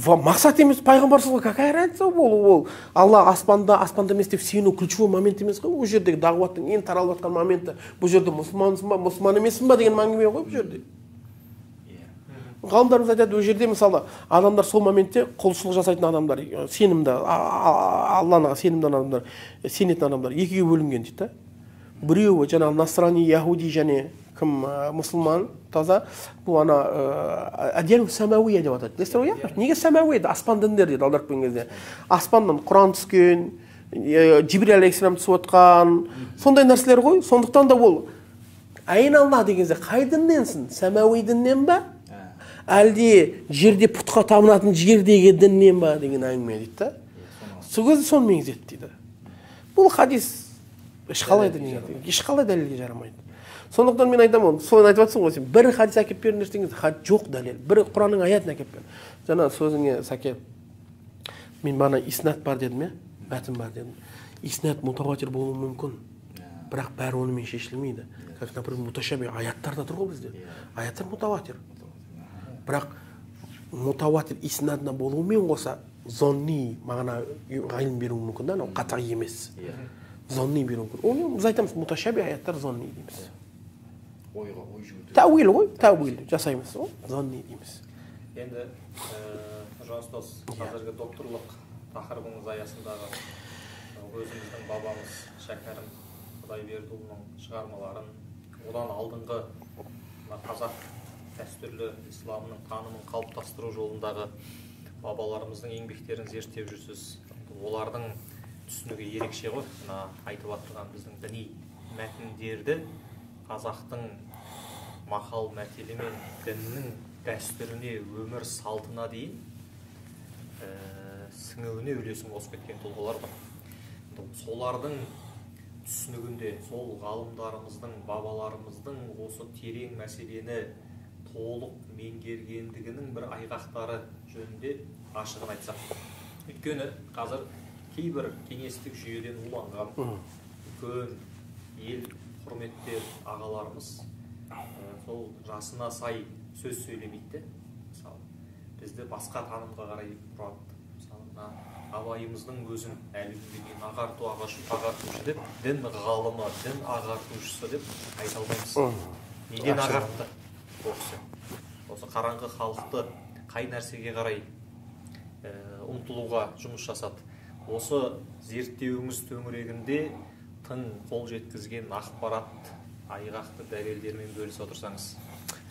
Speaker 2: Ол мақсат емес, пайғамбарсыз какая разница ол? Алла аспанда емес деп сену ключевой момент емес қой. Ол жердегі дағуаттың ең таралып жатқан моменті. Бұл жерде мұсылмансың ба, мұсылман емессің ба деген әңгіме ғой бұл жерде. Ғалымдарымыз айтады, ол жерде мысалы адамдар сол моментте құлшылық жасайтын адамдар, сенімді, Аллаға сенімді адамдар, сенетін адамдар екіге бөлінген дейді. Біреуі жаңағы насрани, яхуди және кім мұсылман таза бұл ана адьяну самауия деп атады. Білесіздер ғой, иә? Неге самауия? Аспан діндер дейді аударып келген кезде. Аспаннан Құран түскен, Жибрил алейхиссалам түсіп отқан, сондай нәрселер ғой. Сондықтан да ол айын Аллах деген кезде қай дінненсің? Самауи діннен ба? Әлде жерде пұтқа табынатын жердегі діннен ба деген әңгіме дейді да. Сол кезде соны меңзеді дейді. Бұл хадис ешқалай дәлелге жарамайды. Сондықтан мен айтамын, соны айтып жатсың ғой сен, бір хадис әкеп беріңдер десеңіз, жоқ дәлел. Бір Құранның аятын әкеп бер. Жаңа сөзіңе сәке, мен бана иснат бар дедім, иә? Мәтін бар дедім. Иснат мутаватир болуы мүмкін. Бірақ бәрі онымен шешілмейді. Как, например, муташаби аяттарда тұр ғой бізде. Аяттар мутаватир. Бірақ мутаватир иснатына болуымен қоса зонни мағына ғылым беруі мүмкін да, анау қатағи емес. Зонни беруі мүмкін. Оны біз айтамыз, муташаби аяттар зонни дейміз.
Speaker 1: Ойға ой жүгірту.
Speaker 2: Тәуил ғой, тәуил жасаймыз ғой, зонни дейміз.
Speaker 3: Енді Жан ұстаз, қазіргі докторлық тақырыбыңыз аясындағы өзіміздің бабамыз Шәкәрім Құдайбердіұлының шығармаларын, одан алдыңғы қазақ дәстүрлі исламның танымын қалыптастыру жолындағы бабаларымыздың еңбектерін зерттеп жүрсіз. Олардың түсінігі ерекше ғой. Мына айтып отырған біздің діни мәтіндерді қазақтың мақал мәтелі мен діннің дәстүріне, өмір салтына дейін сіңуіне үлесін қосып кеткен тұлғалар бар. Солардың түсінігінде, сол ғалымдарымыздың, бабаларымыздың осы терең мәселені толық меңгергендігінің бір айғақтары жөнінде ашығын айтсақ. Өйткені қазір кейбір кеңестік жүйеден уланған үлкен ел құрметті ағаларымыз сол жасына сай сөз сөйлемейді. Мысалы, бізді басқа танымға қарай бұрады. Мысалы, абайымыздың өзін әлі күнге дейін ағартушы деп, дін ғалымы, дін ағартушысы деп айта алмаймыз. Неден ағартты? Осы қараңғы халықты қай нәрсеге қарай ұмтылуға жұмыс жасады. Осы зерттеуіміз төңірегінде тың қол жеткізген ақпарат, айғақты дәлелдермен бөлісе отырсаңыз.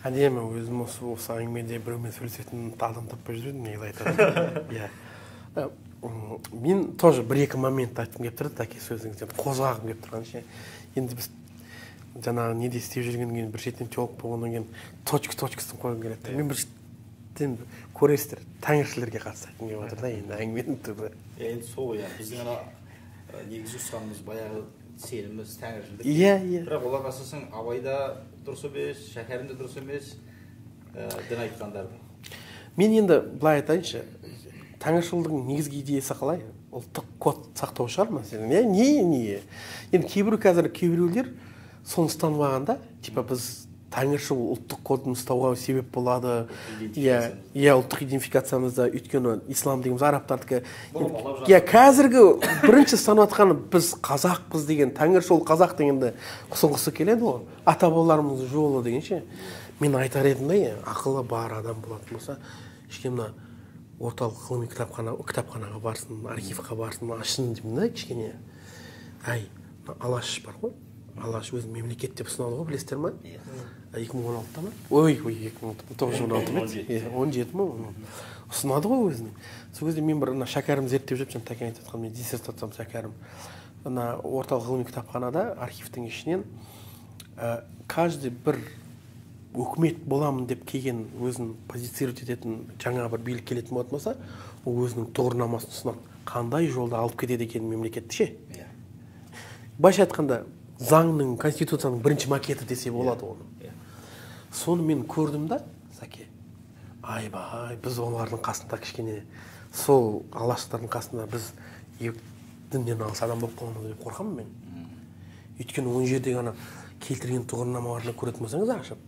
Speaker 2: Әдемі өзім осы әңгімеде біреумен сөйлесетін адам таппай жүрдім, негізі айтады. Мен тоже бір-екі момент айтқым келіп тұрды, тәке сөзіңізден қозғағым келіп тұрған ше. Енді біз жаңағы неде істеп жүргеннен кейін бір шеттен теолог болғаннан кейін точкасын қойғым келеді. Мен бір шеттен көресіздер, тәңіршілерге қатысты айтқым келіп отыр да, енді әңгіменің түбі.
Speaker 1: Енді сол иә, біздің ана негізгі ұстанымыз баяғы сеніміз тәңіршілдік.
Speaker 2: Иә.
Speaker 1: Бірақ оларға асасың абайда дұрыс емес, Шәкәрімде дұрыс емес, дін айтқандардың.
Speaker 2: Мен енді былай айтайыншы, тәңіршілдігінің негізгі идеясы қалай? Ұлттық код сақтау шығар ма сен? Не? Енді кейбіреулер соны ұстанбағанда, типа біз тәңіршіл ұлттық кодын ұстауға себеп болады. Иә, ұлттық идентификациямызда, өйткені ислам дегеніміз арабтардікі. Иә, қазіргі бірінші станып атқаны біз қазақпыз деген, тәңіршіл қазақ дегенді құсынғысы келеді ғой. Ата-бабаларымыздың жолы дегенше. Мен айтар едім да, ақылы бар адам болатын болса, мына орталық ғылыми кітапханаға барсын, архивқа барсын, ашсын деймін да, кішкене. Алаш бар ғой. Алаш өзін мемлекет деп ұсынады ғой, білесіздер ма? 2016-та ма? 2016 ма? 17 ма? Ұсынады ғой өзінің. Сол кезде мен бір Шәкәрім зерттеп жүріп, тәкен айтып жатқан, мен диссертациям Шәкәрім. Орталық ғылыми кітапханада архивтің ішінен каждый бір өкімет боламын деп келген өзін позиционировать ететін жаңа бір билік келетін болатын болса, ол өзінің тұғырнамасын ұсынады. Қандай жолда алып кетеді екен мемлекетті ше? Былайша айтқанда, заңның, конституцияның бірінші макеті десе болады оны. Соны мен көрдім да, сәке. Айбай, біз олардың қасында кішкене, сол алаштардың қасында біз діннен алыс адам болып қаламыз деп қорқамын мен. Өйткені 10 жерде ғана келтірген тұғырнамаларына көретін болсаңыз ашып.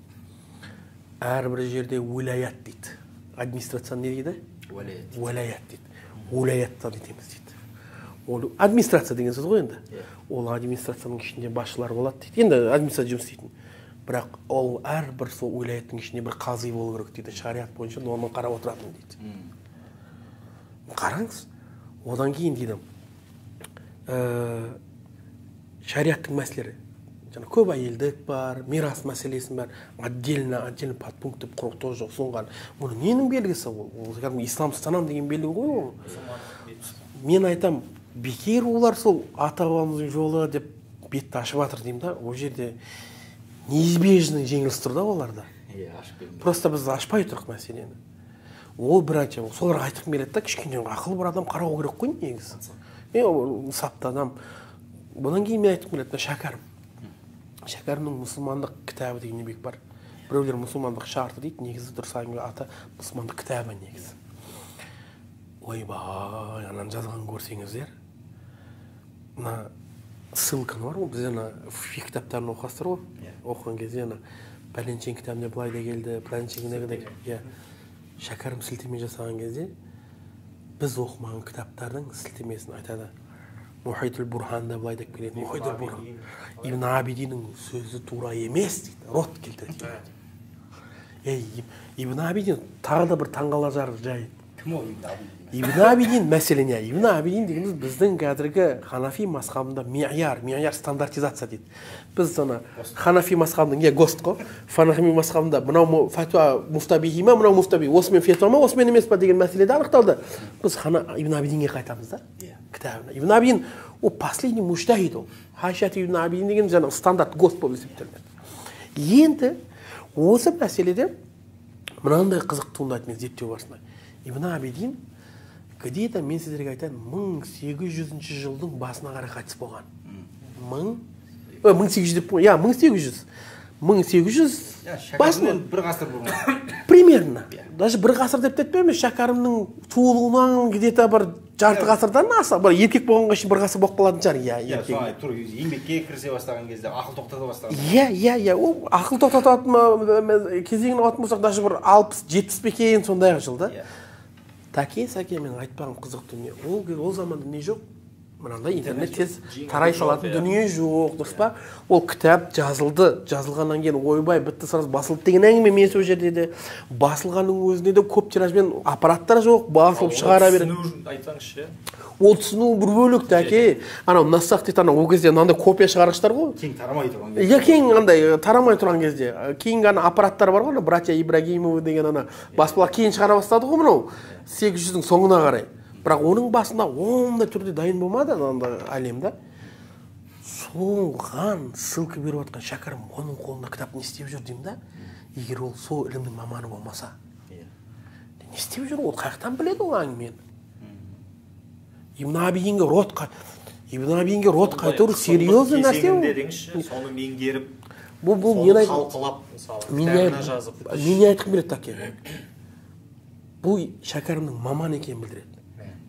Speaker 2: Әрбір жерде уәлаят дейді. Администрация не дейді? Уәлаят дейді. Уәлаяттан етеміз дейді. Администрация деген сөз ғой енді. Ол администрацияның ішінде басшылар болады дейді. Енді администрация жұмыс істейтін. Бірақ ол әрбір сол уәлаяттың ішінде бір қази болу керек дейді. Шариғат бойынша норманы қарап отыратын дейді. Қараңыз. Одан кейін дейді. Шариғаттың мәселелері жаңа көп әйелдік бар, мирас мәселесін бар, отдельно подпункт деп құру тоже ұсынған. Бұны ненің белгісі ол? Ол кәдімгі ислам ұстанам деген белгі ғой ол. Мен айтам, бекер олар сол ата-бабамыздың жолы деп бетті ашып жатыр деймін да. Ол жерде неизбежный жеңіліс тұр да оларда. Просто біз ашпай тұрық мәселені. Ол бірінші, соларға айтып келеді да, кішкене ақылы бір адам қарау керек қой негізі. Сапты адам. Бұдан кейін мен айтып келеді, Шәкәрім. Шәкәрімнің мұсылмандық кітабы деген еңбек бар. Біреулер мұсылмандық шарты дейді, негізі дұрыс әңгіме аты мұсылмандық кітабы негізі. Ойбай, ананы жазған көрсеңіздер, мына ссылканы бар ғой, біз ана фи кітаптарын оқасыздар ғой, оқыған кезде ана пәленшен кітабында былай да келді, пәленшен кітабында Шәкәрім сілтеме жасаған кезде біз оқымаған кітаптардың сілтемесін айтады. Мұхайтул Бурханда былай деп келеді. Мұхайтул Бурхан. Ибн Абидиннің сөзі тура емес дейді. Рот келтіреді. Ибн Абидин тағы да бір таңғалар жай.
Speaker 1: Кім ол Ибн Абидин?
Speaker 2: Ибн Абидин мәселен, Ибн Абидин дегеніміз біздің қазіргі Ханафи мазхабында ми'яр стандартизация дейді. Біз ана Ханафи мазхабының ГОСТ қой. Ханафи мазхабында мынау фатуа муфтабихи ма, мынау муфтаби, осымен фетуа ма, осымен емес па деген мәселеде анықталды. Біз Ибн Абидинге қайтамыз да. Кітабына. Ибн Абидин ол последний муштахид ол. Хайшат Ибн Абидин деген жаңа стандарт ГОСТ болып есептелінеді. Енді осы мәселеде мынандай қызық туындайды мен зерттеу барысында. Ибн Абидин где-то мен сіздерге айтайын 1800 жылдың басына қарай қайтыс болған. 1800 деп қой. 1800
Speaker 1: Шәкәрімнен бір ғасыр болған.
Speaker 2: Примерно. Даже бір ғасыр деп кетпейміз. Шәкәрімнің туылуынан где-то бір жарты ғасырдан аса, бір еркек болғанға шейін бір ғасыр болып қалатын шығар.
Speaker 1: Соңай тұр, еңбекке кірісе бастаған кезде ақыл тоқтата бастаған.
Speaker 2: Ол ақыл тоқтататын кезеңін алатын болсақ, даже бір 60-70 бекен сондай жылда. Таке сәке мен айтпаған қызық дүние. Ол заманда не жоқ? Мынандай интернет тез тарай салатын дүние жоқ, дұрыс па? Ол кітап жазылды. Жазылғаннан кейін ойбай бітті сырас басылды деген әңгіме мен сол жерде де басылғанның өзінде де көп тиражбен аппараттар жоқ, басылып шығара береді.
Speaker 3: Айтсаңызшы.
Speaker 2: Ол түсіну бір бөлек тәке. Анау нассақ дейді, анау ол кезде мынандай копия шығарғыштар ғой.
Speaker 1: Кең тарамай тұрған кезде.
Speaker 2: Кең андай тарамай тұрған кезде. Кейінгі ана аппараттар бар ғой, братья Ибрагимовы деген ана баспалар кейін шығара бастады ғой мынау. 800-дің соңына қарай. Бірақ оның басында ондай түрде дайын болмады анда әлемде. Соған ссылка беріп отқан Шәкәрім оның қолында кітап не істеп жүр деймін да. Егер ол сол ілімнің маманы болмаса. Не істеп жүр? Ол қаяқтан біледі ол әңгімені? Ибн Абидинге рот қайтару серьезный нәрсе ол.
Speaker 3: Соны меңгеріп,
Speaker 2: соны
Speaker 3: талқылап, кітабына жазып.
Speaker 2: Мен айтқым келеді таке. Бұл Шәкәрімнің маман екенін білдіреді.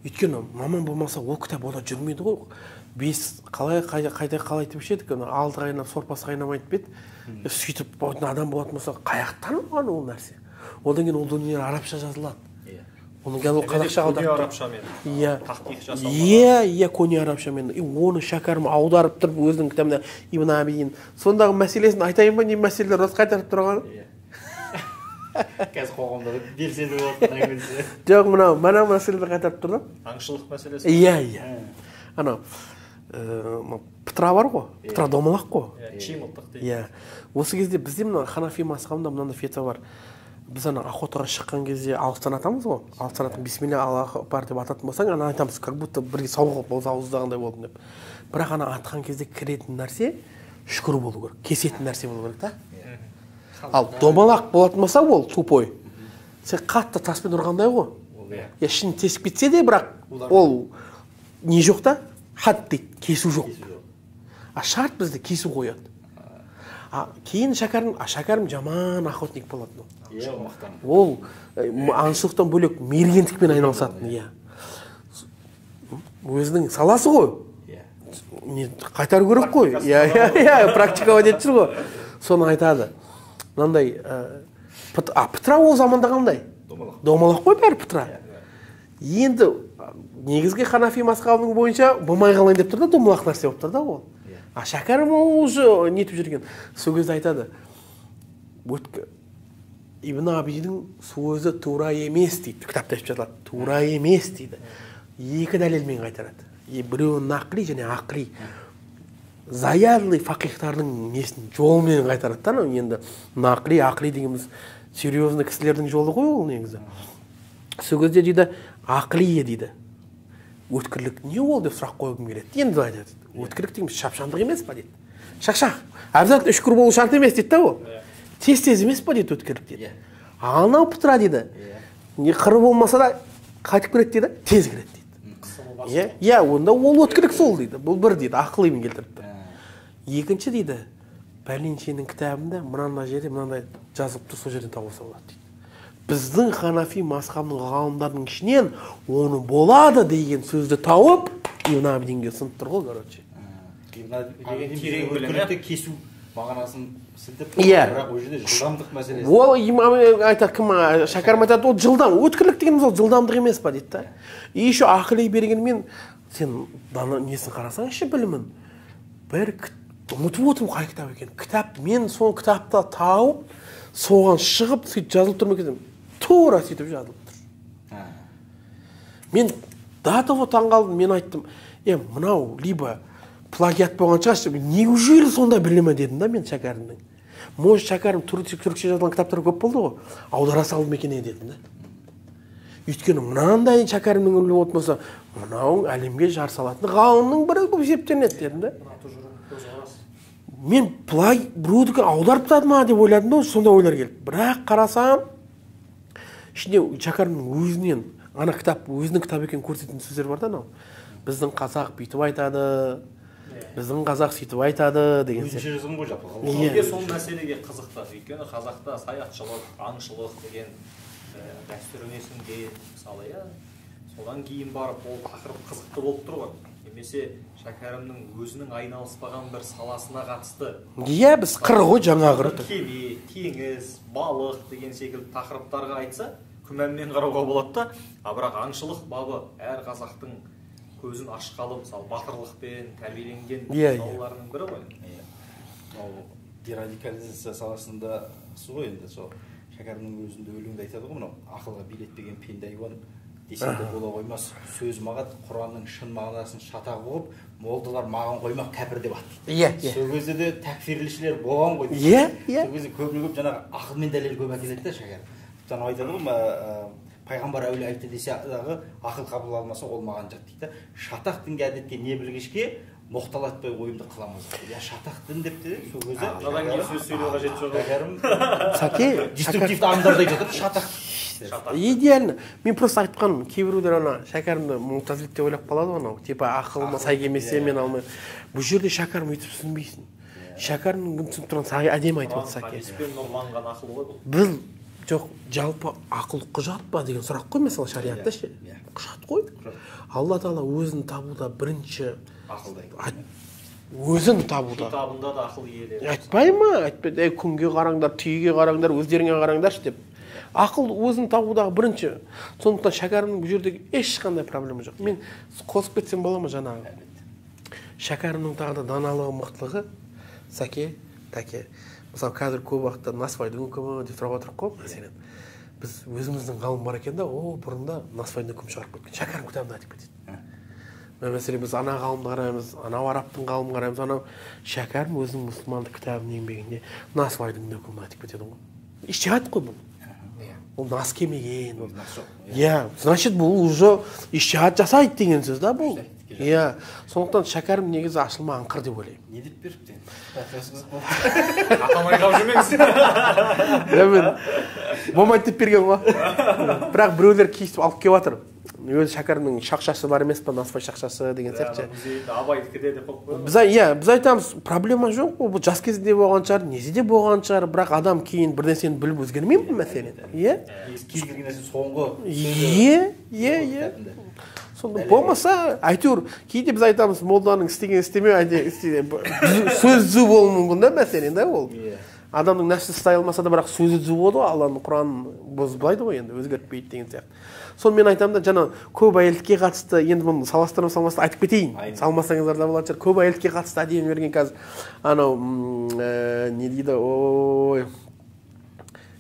Speaker 2: Өйткені маман болмаса ол кітап ода жүрмейді ғой. Қайда деп шедік, 6 қайнап сорпасы қайнамайды бет. Сөйтіп адам болатын болса, қаяқтан оған ол нәрсе. Одан кейін ол дүниелер арабша жазылады. Оның қазір қазақша
Speaker 3: көне арабшамен. Тахқиқ жасалған.
Speaker 2: Көне арабшамен. Оны Шәкәрім аударып тұрып өзінің кітабында Ибн Абидин. Сондағы мәселесін айтайын ба, не мәселелер осы қайтарып тұрған?
Speaker 1: Қазір қоғамда белсенді болатын әңгімесі.
Speaker 2: Жоқ, мына мәселелер қайтарып тұрды.
Speaker 3: Аңшылық мәселесі.
Speaker 2: Анау Пытра бар ғой, Пытра домалақ қой.
Speaker 3: Чимылтық дейді.
Speaker 2: Осы кезде бізде мына Ханафи мазхабында мынандай фетва бар. Біз ана охотаға шыққан кезде алыстан атамыз ғой. Алыстан атам бисмилля Аллах бар деп ататын болсаң, ана айтамыз, как будто бірге сауығып болса ауыздағандай болдым деп. Бірақ ана атқан кезде кіретін нәрсе шүкір болу керек, кесетін нәрсе болу керек та. Ал домалақ болатын болса ол тупой. Сен қатты таспен ұрғандай ғой. Шын тесіп кетсе де, бірақ ол не жоқ та? Хат дейді, кесу жоқ. Шарт бізді кесу қояды. Кейін Шәкәрім жаман охотник болатын. Ол аңшылықтан бөлек мергендікпен айналысатын. Өзінің саласы ғой. Қайтару керек қой. Практикава деп жүр ғой. Соны айтады. Мынандай Пытра ол заманда қандай? Домалақ қой бәрі Пытра. Енді негізгі Ханафи мазхабының бойынша болмай қалайын деп тұр да, домалақ нәрсе болып тұр да ол. Шәкәрім уже нетіп жүрген. Сол кезде айтады. Ибн Абидиннің сөзі тура емес дейді. Кітапта айтып жатады. Тура емес дейді. Екі дәлелмен қайтарады. Біреуі нақли және ақли. заядлый фақихтардың несін жолымен қайтарады да, енді нақли, ақли дегеніміз серьезный кісілердің жолы ғой ол негізі. Сол кезде дейді, ақлие дейді. Өткірлік не ол деп сұрақ қойғым келеді. Енді айтады, өткірлік дегеніміз шапшаңдық емес па дейді. Шақшақ, обязательно үшкір болу шарт емес дейді да ол. Тез емес па дейді өткірлік дейді. Анау пұтыра дейді. Не қыры болмаса да қайтып келеді дейді, тез келеді дейді. Иә, онда ол өткірлік сол дейді. Бұл бір дейді, ақылымен келтіріпті. Екінші дейді, пәленшенің кітабында мынандай жерде мынандай жазып тұр, сол жерден табылса болады дейді. Біздің Ханафи мазхабының ғалымдарының ішінен оны болады деген сөзді тауып, Ибн Абидинге сынып тұр ғой, короче.
Speaker 1: Терең білімді кесу мағынасын сілтеп,
Speaker 2: бірақ
Speaker 1: ол жерде жылдамдық мәселесі.
Speaker 2: Ол имам айтады, кім Шәкәрім айтады, ол жылдам, өткірлік дегеніміз ол жылдамдық емес па дейді да. И еще ақылей бергенмен сен несін қарасаң ше білімін. Бір ұмытып отырмын қай кітап екен. Кітап, мен сол кітапта тауып, соған шығып, сөйтіп жазылып тұрмын екен. Тура сөйтіп жазылып тұр. Мен до того таңғалдым, мен айттым, мынау либо плагиат болған шығар, неужели сондай білімі дедім да мен Шәкәрімнің. Может, Шәкәрім түркше жазылған кітаптар көп болды ғой, аудара салдым екен дедім да. Өйткені мынандай Шәкәрімнің ілімі болмаса, мынау әлемге жар салатын ғалымның бірі болып есептелінеді дедім да. Мен біреудікі аударып тастады ма деп ойладым да, сондай ойлар келді. Бірақ қарасам, ішінде Шәкәрімнің өзінен, ана кітап, өзінің кітап екенін көрсететін сөздер бар да анау. Біздің қазақ бүйтіп айтады, біздің қазақ сөйтіп айтады деген сияқты.
Speaker 1: Өзінше жазған ғой жалпы.
Speaker 3: Неге сол мәселеге қызықты? Өйткені қазақта саятшылық, аңшылық деген дәстүр өнесінде, мысалы, содан кейін барып ол тақырып қызықты болып тұр ғой. Немесе Шәкәрімнің өзінің айналыспаған бір саласына қатысты.
Speaker 2: Иә, біз қыры ғой, жаңа қыры.
Speaker 3: Кеме, теңіз, балық деген секілді тақырыптарға айтса, күмәнмен қарауға болады да, бірақ аңшылық бабы әр қазақтың көзін ашқалы, мысалы, батырлықпен тәрбиеленген салаларының бірі ғой.
Speaker 1: Дерадикализация саласында сол енді, сол Шәкәрімнің өзінде өлеңде айтады ғой, мынау ақылға билетпеген пенде айуан десем де бола қоймас, сөз маған Құранның шын мағынасын шатақ оқып, молдалар маған қоймақ кәпір деп атты.
Speaker 2: Иә.
Speaker 1: Сол кезде де тәкфирлішілер болған ғой.
Speaker 2: Иә.
Speaker 1: Сол кезде көп жаңағы ақыл мен дәлел көп әкеледі да Шәкәрім. Тіпті айтады ғой, пайғамбар әулие айтты десе дағы ақыл қабыл алмаса ол маған жат дейді. Шатақ дінге әдетке не білгішке моқталатпай ойымды қыламыз. Я шатақ дін депті, сол кезде.
Speaker 3: Анадан кейін сөз сөйлеу қажет жоқ.
Speaker 1: Шәкәрім
Speaker 2: Сәке,
Speaker 1: деструктивті аңдарды айтады, шатақ.
Speaker 2: Идеально. Мен просто айтқаным, кейбіреулер ана Шәкәрімді мұғтазилік деп ойлап қалады анау. Типа ақылыма сай келмесе мен алмаймын. Бұл жерде Шәкәрім өйтіп түсінбейсің. Шәкәрімнің кім түсініп тұрған әдемі айтып отыр Сәке.
Speaker 3: Hadиспен нұрланған ақыл ғой бұл.
Speaker 2: Бұл жоқ, жалпы ақыл құжат па деген сұрақ қой, мысалы шариғатта ше. Құжат қой. Алла Тағала өзін табуда бірінші өзін табуда.
Speaker 3: Кітабында да ақыл иелері.
Speaker 2: Айтпай ма? Айтпайды, күнге қараңдар, түйеге қараңдар, өздеріңе қараңдаршы деп. Ақыл өзін табудағы бірінші. Сондықтан Шәкәрімнің бұл жердегі ешқандай проблема жоқ. Мен қосып кетсем бола ма жаңағы? Шәкәрімнің тағы да даналығы, мықтылығы, Сәке, Тәке. Мысалы, қазір көп уақытта насвайдың үкімі деп сұрап отырып қой, мәселен. Біз өзіміздің ғалым бар екен да, бұрында насвайдың үкім шығарып кеткен. Шәкәрім кітабында айтып кетеді. Мәселен, біз ана ғалымды қараймыз, анау арабтың ғалымын қараймыз, анау Шәкәрім өзінің мұсылмандық кітабының еңбегінде насвайдың үкімін айтып кетеді ғой. Иштихад қой бұл. Ол нас келмеген. Иә, значит, бұл уже иштихад жасайды деген сөз да бұл. Иә, сондықтан Шәкәрім негізі ашылмаған қыр деп ойлаймын.
Speaker 1: Не деп беріпті?
Speaker 3: Атамай қалып жүрмеңіз.
Speaker 2: Болмайды деп берген ғой. Бірақ біреулер кейістіп алып келіп жатыр. Өзі Шәкәрімнің шақшасы бар емес па, насвай шақшасы деген сияқты.
Speaker 3: Абайдікі де деп қойып
Speaker 2: қойды. Біз айтамыз, проблема жоқ, бұл жас кезінде болған шығар, неде болған шығар, бірақ адам кейін бір нәрсені біліп өзгермей ме мәселен? Иә?
Speaker 1: Кез келген нәрсе соңғы.
Speaker 2: Иә. Сонда болмаса, әйтеуір, кейде біз айтамыз, молданың істеген істемеу, сөз түзу болуы мүмкін да мәселен да ол. Адамның нәпсі ұстай алмаса да, бірақ сөзі түзу болды ғой, Алланың Құранын бұзбайды ғой енді, өзгертпейді деген сияқты. Соны мен айтамын да, жаңа көп әйелдікке қатысты, енді бұны саластырып салмасты айтып кетейін. Салмасаңыздар да болады шығар. Көп әйелдікке қатысты әдемі берген қазір анау не дейді, ой.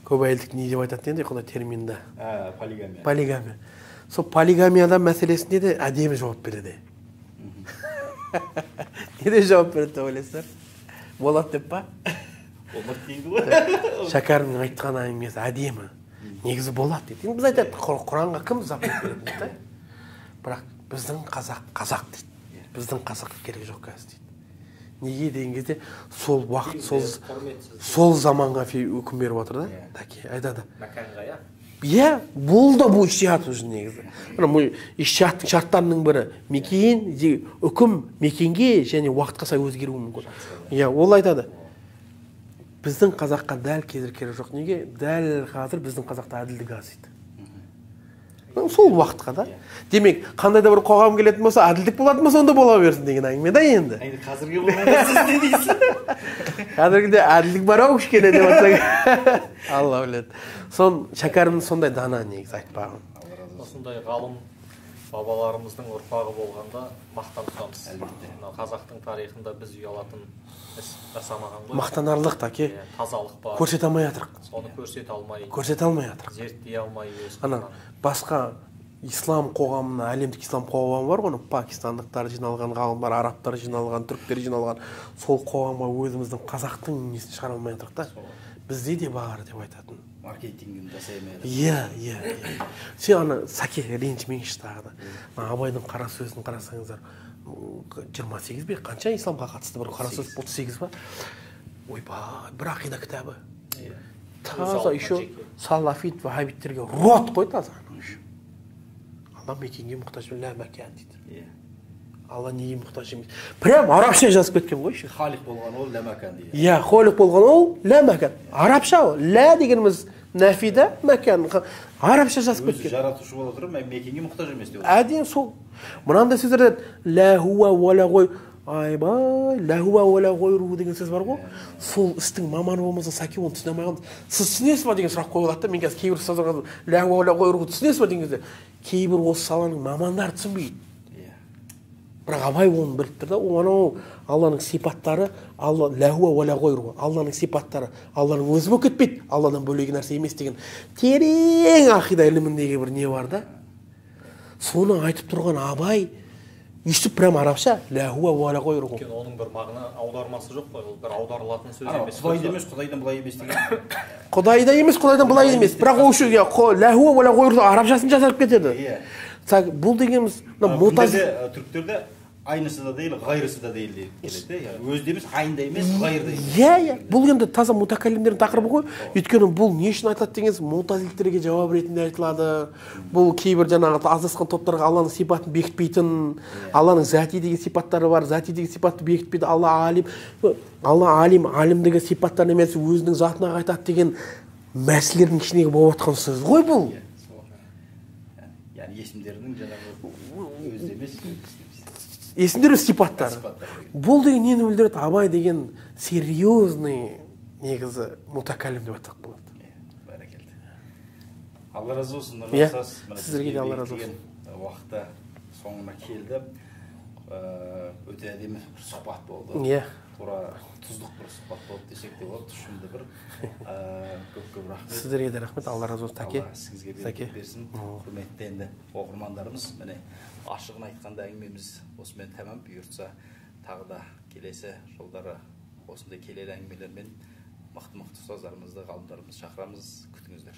Speaker 2: Көп әйелдік не деп айтады енді, қандай терминді?
Speaker 1: Полигамия.
Speaker 2: Полигамия. Сол полигамияда мәселесінде де әдемі жауап береді. Не жауап береді деп ойлайсыздар? Болады деп па?
Speaker 1: Болмайды дейді ғой.
Speaker 2: Шәкәрімнің айтқан әңгімесі әдемі. Негізі болады дейді. Енді біз айтады, Құранға кім запрет береді дейді. Бірақ біздің қазақ дейді. Біздің қазаққа керек жоқ қазір дейді. Неге деген кезде сол уақыт, сол заманға үкім беріп отыр да. Таки айтады.
Speaker 3: Мәканға, иә.
Speaker 2: Иә, бұл да бұл иштихат уже негізі. Иштихаттың шарттарының бірі мекен, үкім мекенге және уақытқа сай өзгеруі мүмкін. Иә, ол айтады. Біздің қазаққа дәл қазір керек жоқ. Неге? Дәл қазір біздің қазақта әділдік аз дейді. Сол уақытқа да. Демек, қандай да бір қоғам келетін болса, әділдік болатын болса, онда бола берсін деген әңгіме да енді.
Speaker 1: Қазіргі болғанда сіз не дейсіз?
Speaker 2: Қазіргіде әділдік бар ау кішкене деп жатсаң. Алла біледі. Шәкәрімнің сондай дана негізі айтпағын.
Speaker 3: Осындай ғалым бабаларымыздың ұрпағы болғанда мақтан тұтамыз. Қазақтың тарихында біз ұялатын іс жасамаған ғой.
Speaker 2: Мақтанарлық таки.
Speaker 3: Тазалық бар.
Speaker 2: Көрсете алмай жатырық.
Speaker 3: Соны көрсете алмай
Speaker 2: жатырық.
Speaker 3: Зерттей алмай
Speaker 2: Ана басқа ислам қоғамына, әлемдік ислам қоғамы бар ғой, пакистандықтар жиналған, ғалымдар, арабтар жиналған, түріктер жиналған, сол қоғамға өзіміздің қазақтың несін шығара алмай жатырық та. Бізде де бар деп айтатын.
Speaker 1: Маркетингін жасай алмай.
Speaker 2: Иә. Сен ана Сәке ренжімеңізші тағы да. Абайдың қара сөзін қарасаңыздар, 28 бе, қанша исламға қатысты бір қара сөз, 38 ба? Ойбай, бір ақида кітабы. Таза еще салафит, вахабиттерге рот қой таза. Алла мекенге мұқтаж ла мәкан дейді. Алла неге мұқтаж емес. Прям арабша жазып кеткен ғой.
Speaker 1: Халиқ болған ол ла мәкан дейді.
Speaker 2: Иә, халиқ болған ол ла мәкан. Арабша ол. Ла дегеніміз нафида, мәкан. Арабша жазып кеткен.
Speaker 1: Өзі жаратушы бола тұрып, мекенге мұқтаж емес деп.
Speaker 2: Әдейі сол. Мынандай сөздер деді. Ла хуа уала ғой. Айбай, ла хуа уала ғойру деген сөз бар ғой. Сол істің маманы болмаса Сәке оны түсіне алмай қалды. Сіз түсінесіз ба деген сұрақ қойылады да. Мен қазір кейбір ұстаздарға ла хуа уала ғойру түсінесіз ба деген кезде кейбір осы саланың мамандары түсінбейді. Бірақ Абай оны біліп тұр да, анау Алланың сипаттары, Алла ла хуа уала ғойру, Алланың сипаттары, Алланың өзі болып кетпейді, Алладан бөлек нәрсе емес деген терең ақида іліміндегі бір не бар да. Соны айтып тұрған Абай өйстіп прям арабша ла хуа уала ғойру.
Speaker 3: Оның бір мағына аудармасы жоқ қой, ол бір аударылатын сөз емес.
Speaker 1: Құдайда емес, Құдайдан былай емес деген.
Speaker 2: Құдайда емес, Құдайдан былай емес. Бірақ ол үшін ла хуа уала ғойру арабшасын жазып кетеді. Бұл дегеніміз
Speaker 1: түріктерде айнысы да değil, ғайрысы да değil деп келеді. Өзі емес, айында емес, ғайырда емес.
Speaker 2: Иә. Бұл енді таза мутакаллимдердің тақырыбы ғой. Өйткені бұл не үшін айтылады дегеніз, мутазилиттерге жауап ретінде айтылады. Бұл кейбір жаңағы аздасқан топтарға Алланың сипатын бекітпейтін, Алланың зәти деген сипаттары бар, зәти деген сипатты бекітпейді. Алла алим деген сипаттарын емес, өзінің затына айтады деген мәселелердің ішіндегі болып жатқан сөз ғой бұл.
Speaker 1: Яғни есімдерінің жаңағы өзі емес,
Speaker 2: есімдер сипаттары. Бұл деген нені білдіреді? Абай деген серьезный негізі мутакаллим деп айтсақ болады.
Speaker 1: Бәрекелді. Алла разы болсын,
Speaker 2: Иә,
Speaker 1: Нұржас.
Speaker 2: сіздерге де Алла разы болсын.
Speaker 1: Уақытта соңына келді. Өте әдемі бір сұхбат болды.
Speaker 2: Иә.
Speaker 1: Тура тұздық бір сұхбат болды десек те болады. Тұшымды бір көп рахмет.
Speaker 2: Сіздерге де рахмет. Алла разы болсын, Сәке.
Speaker 1: Алла сізге берекет берсін. Құрметті енді оқырмандарымыз, міне ашығын айтқанда әңгімеміз осымен тәмам. Бұйыртса тағы да келесі жолдары осындай келелі әңгімелермен мықты ұстаздарымызды, ғалымдарымызды шақырамыз. Күтіңіздер.